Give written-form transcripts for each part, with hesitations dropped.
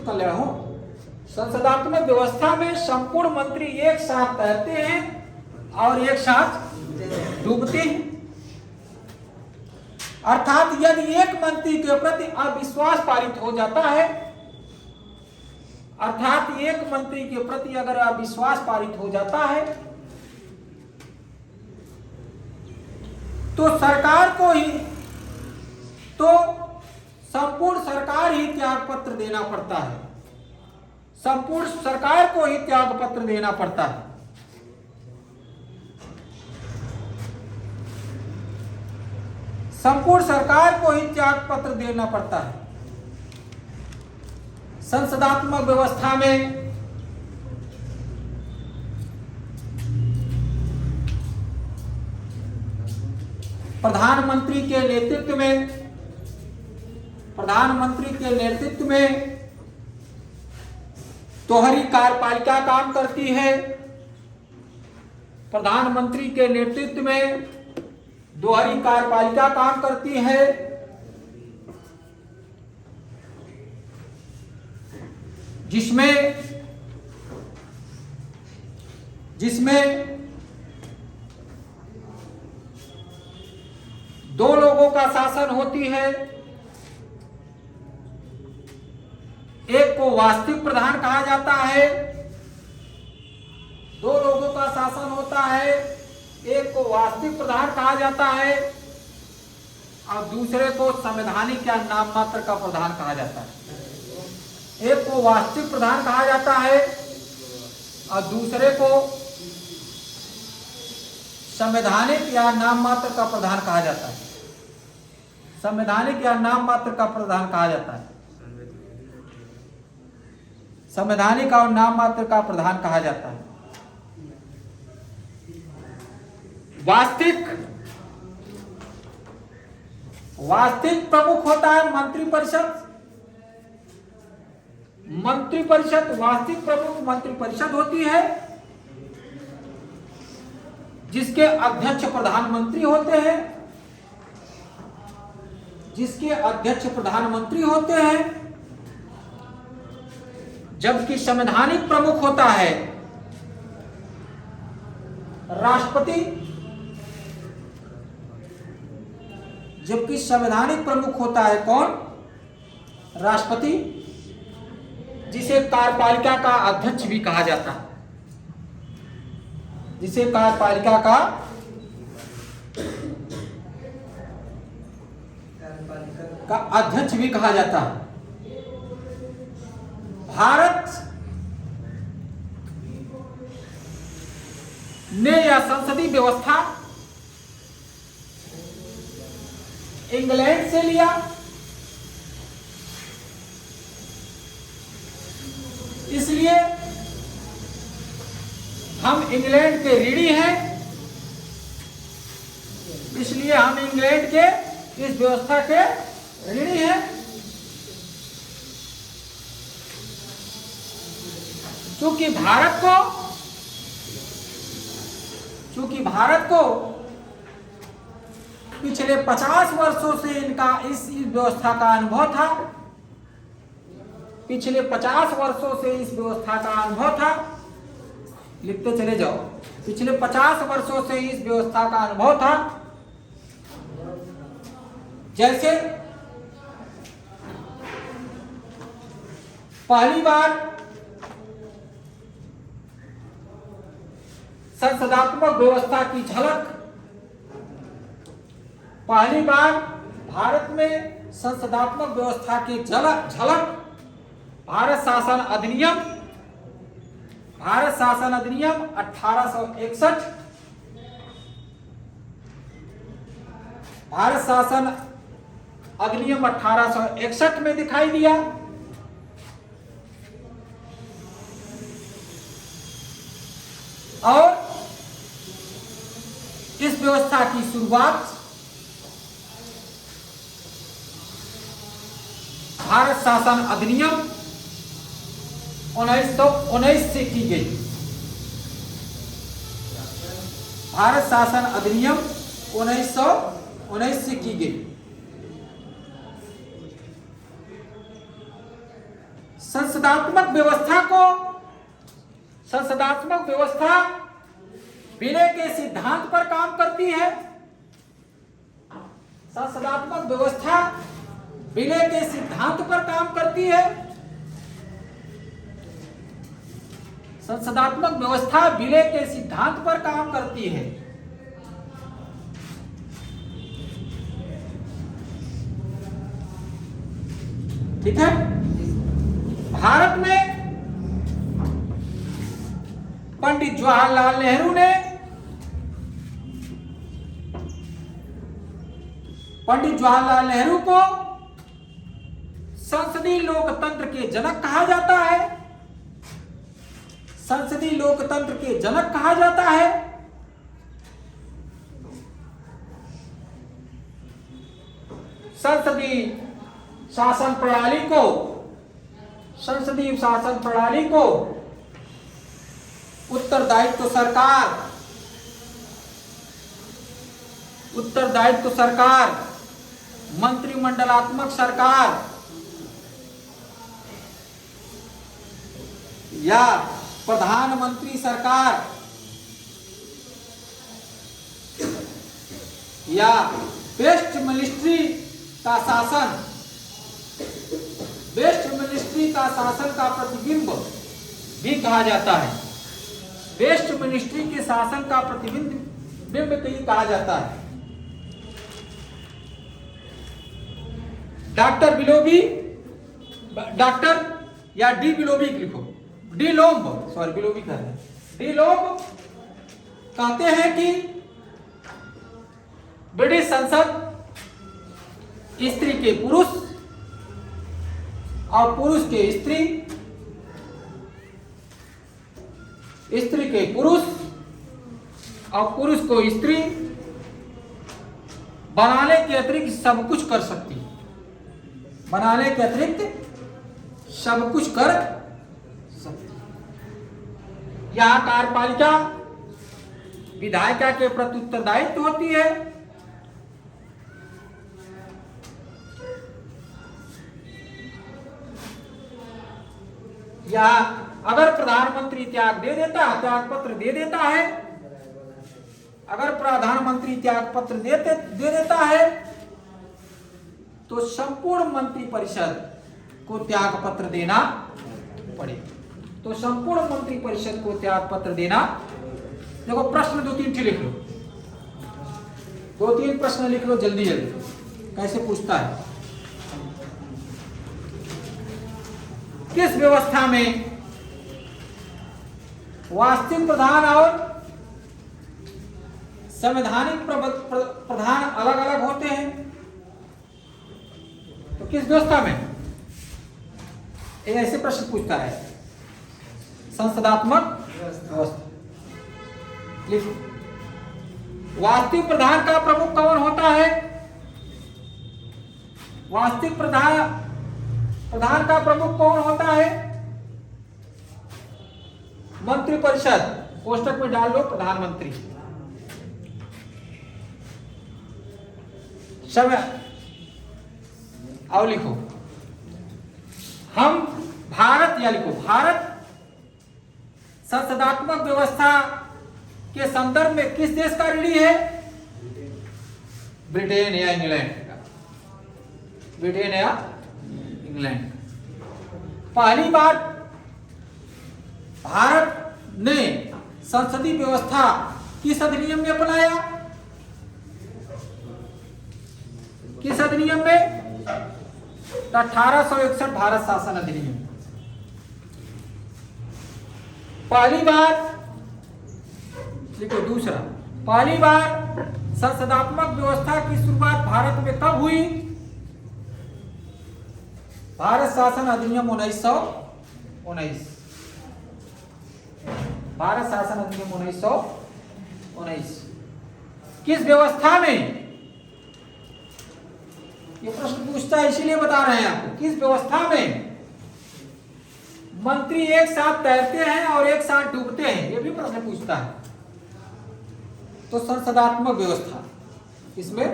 कल्याण हो। संसदात्मक व्यवस्था में संपूर्ण मंत्री एक साथ तैरते हैं और एक साथ डूबते हैं। अर्थात यदि एक मंत्री के प्रति अविश्वास पारित हो जाता है, अर्थात एक मंत्री के प्रति अगर अविश्वास पारित हो जाता है तो सरकार को ही, तो संपूर्ण सरकार ही त्याग पत्र देना पड़ता है। संपूर्ण सरकार को ही त्याग पत्र देना पड़ता है। संपूर्ण सरकार को ही त्याग पत्र देना पड़ता है। संसदात्मक व्यवस्था में प्रधानमंत्री के नेतृत्व में दोहरी कार्यपालिका काम करती है। प्रधानमंत्री के नेतृत्व में दोहरी कार्यपालिका काम करती है, जिसमें दो लोगों का शासन होती है। एक को वास्तविक प्रधान कहा जाता है, दो लोगों का शासन होता है, एक को वास्तविक प्रधान कहा जाता है और दूसरे को संवैधानिक या नाम मात्र का प्रधान कहा जाता है। एक को वास्तविक प्रधान कहा जाता है और दूसरे को संवैधानिक या नाम मात्र का प्रधान कहा जाता है। संवैधानिक या नाम मात्र का प्रधान कहा जाता है। संवैधानिक और नाम मात्र का प्रधान कहा जाता है। वास्तविक प्रमुख होता है मंत्रिपरिषद। वास्तविक प्रमुख मंत्रिपरिषद होती है, जिसके अध्यक्ष प्रधानमंत्री होते हैं, जबकि संवैधानिक प्रमुख होता है राष्ट्रपति। जबकि संवैधानिक प्रमुख होता है कौन? राष्ट्रपति, जिसे कार्यपालिका का अध्यक्ष भी कहा जाता है। जिसे कार्यपालिका का अध्यक्ष भी कहा जाता है। भारत ने यह संसदीय व्यवस्था इंग्लैंड से लिया। इसलिए हम इंग्लैंड के ऋणी हैं। इसलिए हम इंग्लैंड के इस व्यवस्था के ऋणी हैं। चूंकि भारत को पिछले 50 वर्षों से इनका इस व्यवस्था का अनुभव था। पिछले 50 वर्षों से इस व्यवस्था का अनुभव था। लिखते चले जाओ। पिछले 50 वर्षों से इस व्यवस्था का अनुभव था। जैसे पहली बार संसदात्मक व्यवस्था की झलक, पहली बार भारत में संसदात्मक व्यवस्था की झलक भारत शासन अधिनियम 1861, भारत शासन अधिनियम 1861 में दिखाई दिया। और इस व्यवस्था की शुरुआत भारत शासन अधिनियम 1919 से की गई। भारत शासन अधिनियम 1919 से की गई। संसदात्मक व्यवस्था विलय के सिद्धांत पर काम करती है। संसदात्मक व्यवस्था विलय के सिद्धांत पर काम करती है। संसदात्मक व्यवस्था विलय के सिद्धांत पर काम करती है। ठीक है। भारत में पंडित जवाहरलाल नेहरू ने को संसदीय लोकतंत्र के जनक कहा जाता है। संसदीय लोकतंत्र के जनक कहा जाता है। संसदीय शासन प्रणाली को उत्तरदायित्व सरकार, मंत्रिमंडलात्मक सरकार या प्रधानमंत्री सरकार या वेस्ट मिनिस्ट्री का शासन का प्रतिबिंब भी कहा जाता है। वेस्ट मिनिस्ट्री के शासन का प्रतिबिंब भी कहा जाता है। डॉक्टर या डी बिलोबी लिखो, डी लोम्ब कहते हैं कि ब्रिटिश संसद स्त्री के पुरुष और पुरुष के स्त्री, स्त्री के पुरुष और पुरुष को स्त्री बनाने के अतिरिक्त सब कुछ कर सकती है। बनाने के अतिरिक्त सब कुछ कर सकती है। यहां कार्यपालिका विधायिका के प्रति उत्तरदायित्व होती है। या अगर प्रधानमंत्री त्याग पत्र दे देता है, अगर प्रधानमंत्री त्याग पत्र दे देता है तो संपूर्ण मंत्री परिषद को त्याग पत्र देना पड़ेगा। तो संपूर्ण मंत्री परिषद को त्याग पत्र देना। देखो प्रश्न 2-3 लिख लो, 2-3 प्रश्न लिख लो जल्दी कैसे पूछता है। किस व्यवस्था में वास्तविक प्रधान और संवैधानिक प्रधान अलग अलग होते हैं? तो किस व्यवस्था में? ऐसे प्रश्न पूछता है। संसदात्मक व्यवस्था लिखो। वास्तविक प्रधान का प्रमुख कौन होता है? वास्तविक प्रधान का प्रमुख कौन होता है? मंत्रिपरिषद, कोष्टक में डाल लो प्रधानमंत्री। आओ लिखो हम भारत, या लिखो भारत संसदात्मक व्यवस्था के संदर्भ में किस देश का ऋणी है? ब्रिटेन या इंग्लैंड का। ब्रिटेन या इंग्लैंड। पहली बार भारत ने संसदीय व्यवस्था किस अधिनियम में अपनाया? किस अधिनियम में? 1861 भारत शासन अधिनियम। पहली बार लिखो दूसरा, पहली बार संसदात्मक व्यवस्था की शुरुआत भारत में कब हुई? भारत शासन अधिनियम 1919। भारत शासन अधिनियम 1919। किस व्यवस्था में? ये प्रश्न पूछता है इसीलिए बता रहे हैं आपको। किस व्यवस्था में मंत्री एक साथ तैरते हैं और एक साथ डूबते हैं? ये भी प्रश्न पूछता है। तो संसदात्मक व्यवस्था इसमें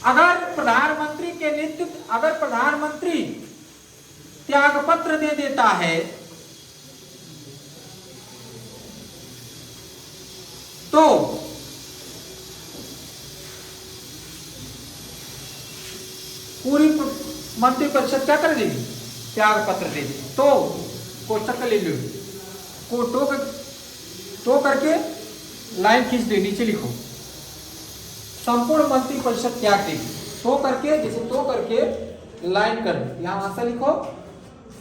अगर प्रधानमंत्री के नेतृत्व, अगर प्रधानमंत्री त्यागपत्र दे देता है तो पूरी मंत्रिपरिषद क्या कर देगी? त्याग पत्र दे देगी। तो कोष्टक ले लो, को टो करके लाइन खींच दे, नीचे लिखो संपूर्ण मंत्रिपरिषद त्याग देगी। तो करके, जैसे तो करके लाइन कर दो, यहां आंसर लिखो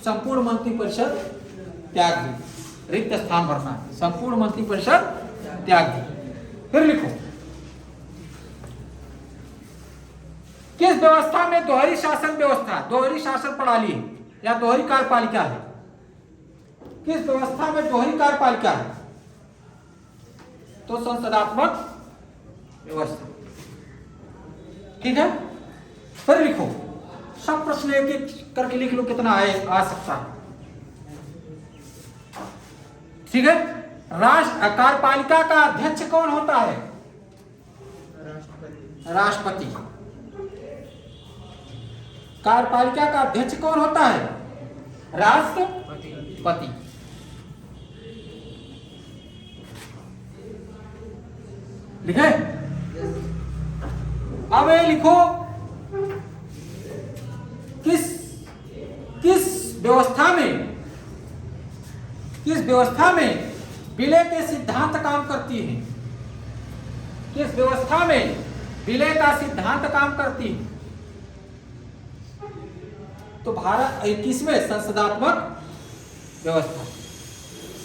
संपूर्ण मंत्रिपरिषद त्याग देगी, रिक्त स्थान भरना है, संपूर्ण मंत्रिपरिषद त्याग देगी। फिर लिखो किस व्यवस्था में दोहरी शासन व्यवस्था, दोहरी शासन प्रणाली या दोहरी कार्यपालिका है? किस व्यवस्था में दोहरी कार्यपालिका है? तो संसदात्मक व्यवस्था। ठीक है, फिर लिखो, सब प्रश्न एक एक करके लिख लो, कितना आए आ सकता है। ठीक है, राष्ट्र कार्यपालिका का अध्यक्ष कौन होता है? राष्ट्रपति। कार्यपालिका का अध्यक्ष कौन होता है? राष्ट्रपति। लिखे? अब ये लिखो किस व्यवस्था में विलय के सिद्धांत काम करती है? किस व्यवस्था में विलय का सिद्धांत काम करती है? तो भारत 21वें संसदात्मक व्यवस्था।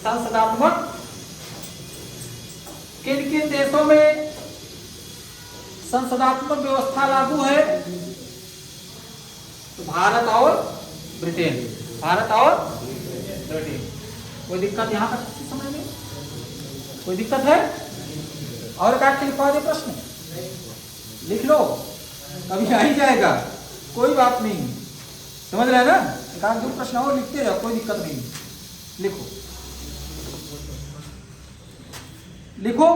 संसदात्मक किन किन देशों में संसदात्मक व्यवस्था लागू है? तो भारत और ब्रिटेन, भारत और ब्रिटेन। कोई दिक्कत यहां तक समझ में? कोई दिक्कत है? और काट के लिखवा दे, प्रश्न लिख लो, कभी आ ही जाएगा, कोई बात नहीं, समझ रहे हैं ना? एक आध दो प्रश्न और लिखते जाओ, कोई दिक्कत नहीं। लिखो लिखो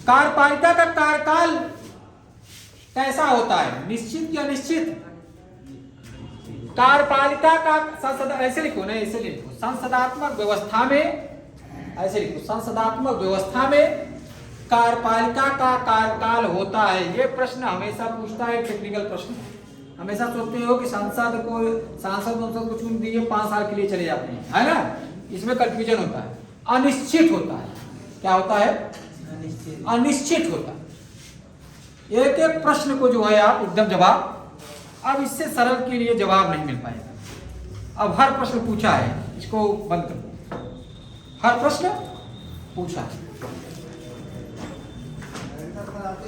कार्यपालिका का कार्यकाल कैसा होता है? निश्चित या अनिश्चित? कार्यपालिका का संसद, ऐसे लिखो ना, ऐसे लिखो, संसदात्मक व्यवस्था में, ऐसे लिखो, संसदात्मक व्यवस्था में कार्यपालिका का कार्यकाल होता है। ये प्रश्न हमेशा पूछता है, टेक्निकल प्रश्न। हमेशा सोचते हो कि सांसद को चुन दिए 5 साल के लिए चले जाते हैं, है ना? इसमें कंफ्यूजन होता है। अनिश्चित होता है। क्या होता है? अनिश्चित होता है। एक एक प्रश्न को जो है आप एकदम जवाब, अब इससे सरल के लिए जवाब नहीं मिल पाएगा। अब हर प्रश्न पूछा है, इसको बंद कर दो, हर प्रश्न पूछा है।